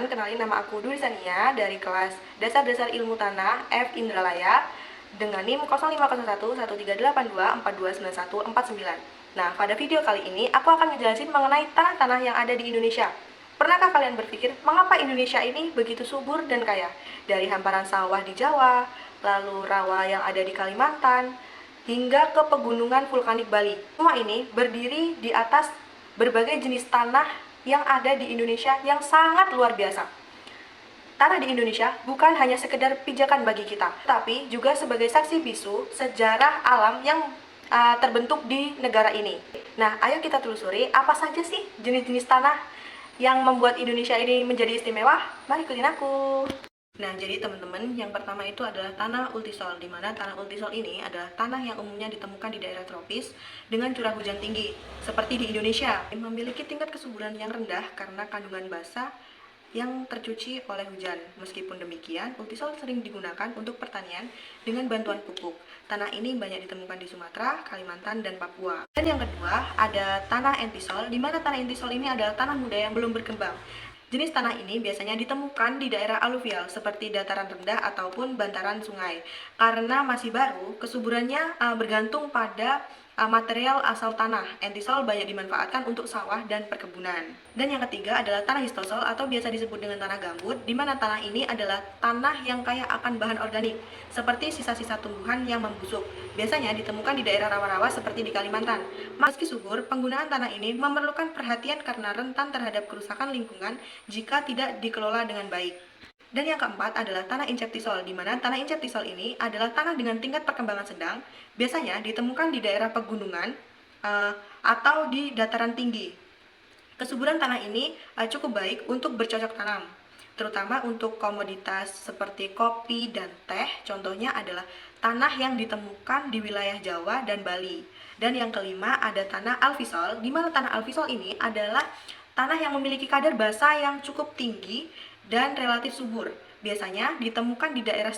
teman-teman, kenalin nama aku Dwi Sania dari kelas Dasar-Dasar Ilmu Tanah F Indralaya dengan NIM 05011382429149. Nah, pada video kali ini aku akan menjelaskan mengenai tanah-tanah yang ada di Indonesia. Pernahkah kalian berpikir mengapa Indonesia ini begitu subur dan kaya? Dari hamparan sawah di Jawa, lalu rawa yang ada di Kalimantan, hingga ke pegunungan vulkanik Bali. Semua ini berdiri di atas berbagai jenis tanah yang ada di Indonesia yang sangat luar biasa. Tanah di Indonesia bukan hanya sekedar pijakan bagi kita, tapi juga sebagai saksi bisu sejarah alam yang terbentuk di negara ini. Nah, ayo kita telusuri apa saja sih jenis-jenis tanah yang membuat Indonesia ini menjadi istimewa. Mari ikutin aku. Nah, jadi teman-teman, yang pertama itu adalah tanah ultisol, di mana tanah ultisol ini adalah tanah yang umumnya ditemukan di daerah tropis dengan curah hujan tinggi, seperti di Indonesia. Memiliki tingkat kesuburan yang rendah karena kandungan basa yang tercuci oleh hujan. Meskipun demikian, ultisol sering digunakan untuk pertanian dengan bantuan pupuk. Tanah ini banyak ditemukan di Sumatera, Kalimantan, dan Papua. Dan yang kedua, ada tanah entisol, di mana tanah entisol ini adalah tanah muda yang belum berkembang. Jenis tanah ini biasanya ditemukan di daerah aluvial seperti dataran rendah ataupun bantaran sungai. Karena masih baru, kesuburannya bergantung pada material asal tanah. Entisol banyak dimanfaatkan untuk sawah dan perkebunan. Dan yang ketiga adalah tanah histosol atau biasa disebut dengan tanah gambut, di mana tanah ini adalah tanah yang kaya akan bahan organik, seperti sisa-sisa tumbuhan yang membusuk. Biasanya ditemukan di daerah rawa-rawa seperti di Kalimantan. Meski subur, penggunaan tanah ini memerlukan perhatian karena rentan terhadap kerusakan lingkungan jika tidak dikelola dengan baik. Dan yang keempat adalah tanah inceptisol, di mana tanah inceptisol ini adalah tanah dengan tingkat perkembangan sedang, biasanya ditemukan di daerah pegunungan atau di dataran tinggi. Kesuburan tanah ini cukup baik untuk bercocok tanam, terutama untuk komoditas seperti kopi dan teh. Contohnya adalah tanah yang ditemukan di wilayah Jawa dan Bali. Dan yang kelima ada tanah alvisol, di mana tanah alvisol ini adalah tanah yang memiliki kadar basa yang cukup tinggi dan relatif subur. Biasanya ditemukan di daerah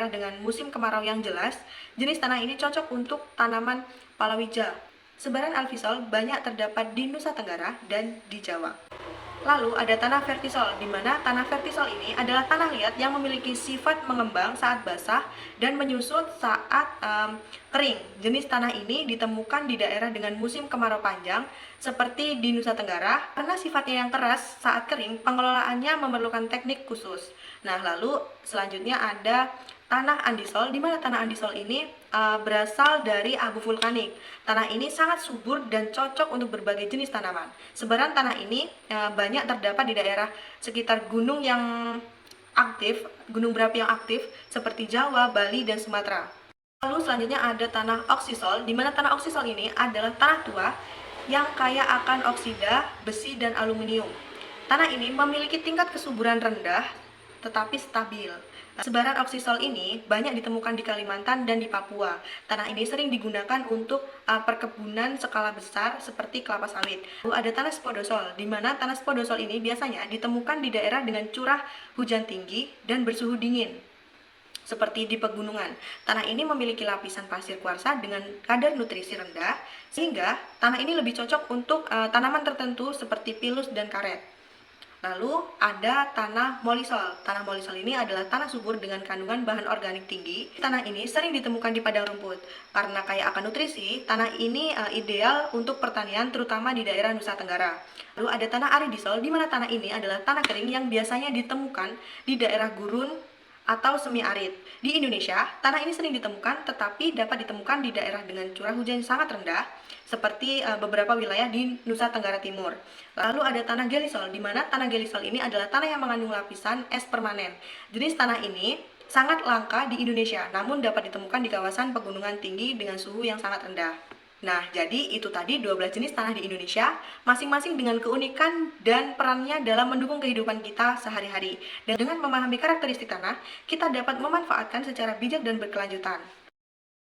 dengan musim kemarau yang jelas. Jenis tanah ini cocok untuk tanaman palawija. Sebaran alvisol banyak terdapat di Nusa Tenggara dan di Jawa. Lalu ada tanah vertisol, di mana tanah vertisol ini adalah tanah liat yang memiliki sifat mengembang saat basah dan menyusut saat kering. Jenis tanah ini ditemukan di daerah dengan musim kemarau panjang seperti di Nusa Tenggara. Karena sifatnya yang keras saat kering, pengelolaannya memerlukan teknik khusus. Nah, lalu selanjutnya ada tanah andisol, di mana tanah andisol ini berasal dari abu vulkanik. Tanah ini sangat subur dan cocok untuk berbagai jenis tanaman. Sebaran tanah ini banyak terdapat di daerah sekitar gunung yang aktif, gunung berapi yang aktif seperti Jawa, Bali, dan Sumatera. Lalu selanjutnya ada tanah oksisol, di mana tanah oksisol ini adalah tanah tua yang kaya akan oksida, besi, dan aluminium. Tanah ini memiliki tingkat kesuburan rendah tetapi stabil. Sebaran oksisol ini banyak ditemukan di Kalimantan dan di Papua. Tanah ini sering digunakan untuk perkebunan skala besar seperti kelapa sawit. Lalu ada tanah spodosol, di mana tanah spodosol ini biasanya ditemukan di daerah dengan curah hujan tinggi dan bersuhu dingin, seperti di pegunungan. Tanah ini memiliki lapisan pasir kuarsa dengan kadar nutrisi rendah, sehingga tanah ini lebih cocok untuk tanaman tertentu seperti pilus dan karet. Lalu ada tanah molisol. Tanah molisol ini adalah tanah subur dengan kandungan bahan organik tinggi. Tanah ini sering ditemukan di padang rumput. Karena kaya akan nutrisi, tanah ini ideal untuk pertanian terutama di daerah Nusa Tenggara. Lalu ada tanah aridisol, di mana tanah ini adalah tanah kering yang biasanya ditemukan di daerah gurun atau semi arid. Di Indonesia, tanah ini sering ditemukan tetapi dapat ditemukan di daerah dengan curah hujan sangat rendah seperti beberapa wilayah di Nusa Tenggara Timur. Lalu ada tanah gelisol, di mana tanah gelisol ini adalah tanah yang mengandung lapisan es permanen. Jenis tanah ini sangat langka di Indonesia, namun dapat ditemukan di kawasan pegunungan tinggi dengan suhu yang sangat rendah. Nah, jadi itu tadi 12 jenis tanah di Indonesia, masing-masing dengan keunikan dan perannya dalam mendukung kehidupan kita sehari-hari. Dan dengan memahami karakteristik tanah, kita dapat memanfaatkan secara bijak dan berkelanjutan.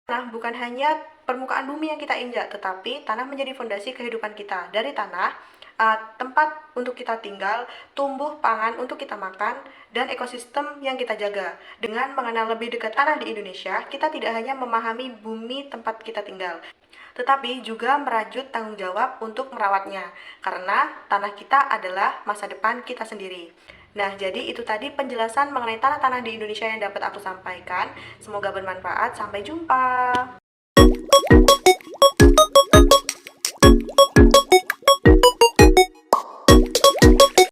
Tanah bukan hanya permukaan bumi yang kita injak, tetapi tanah menjadi fondasi kehidupan kita. Dari tanah, tempat untuk kita tinggal, tumbuh pangan untuk kita makan, dan ekosistem yang kita jaga. Dengan mengenal lebih dekat tanah di Indonesia, kita tidak hanya memahami bumi tempat kita tinggal, tetapi juga merajut tanggung jawab untuk merawatnya, karena tanah kita adalah masa depan kita sendiri. Nah, jadi itu tadi penjelasan mengenai tanah-tanah di Indonesia yang dapat aku sampaikan. Semoga bermanfaat. Sampai jumpa.